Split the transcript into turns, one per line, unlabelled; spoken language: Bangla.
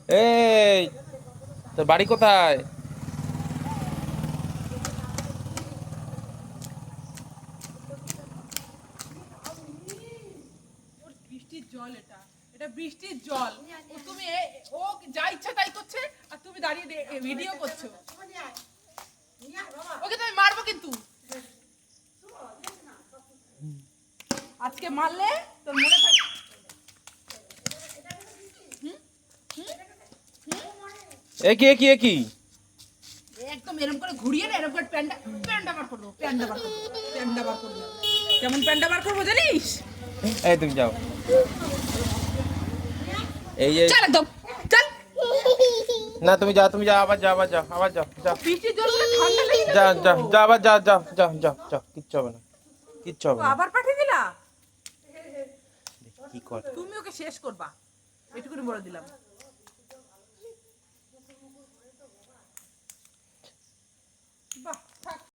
এই তোর বাড়ি কোথায়?
বৃষ্টির জল, এটা এটা বৃষ্টির জল। তুমি ও যা ইচ্ছা তাই করছে আর তুমি দাঁড়িয়ে ভিডিও করছো। ওকে তুমি মারবো কিন্তু, আজকে মারলে তোর মনে থাকে।
কি
একদম এরকম করে ঘুরিয়ে না, এরকম করে প্যান্ডা বার করবো, প্যান্ডা বার করবো। কেমন প্যান্ডা বার করবো জানিস?
এই তুমি যাও, এই যে
চল একদম চল।
না তুমি যাও, আবার যাও
বৃষ্টির জলগুলো ঠান্ডা লেগে
আবার যাও, কিচ্ছু হবে না।
আবার পাঠিয়ে দিলা।
কি কর,
তুমি ওকে শেষ করবা, এটুকুনি বলে দিলাম।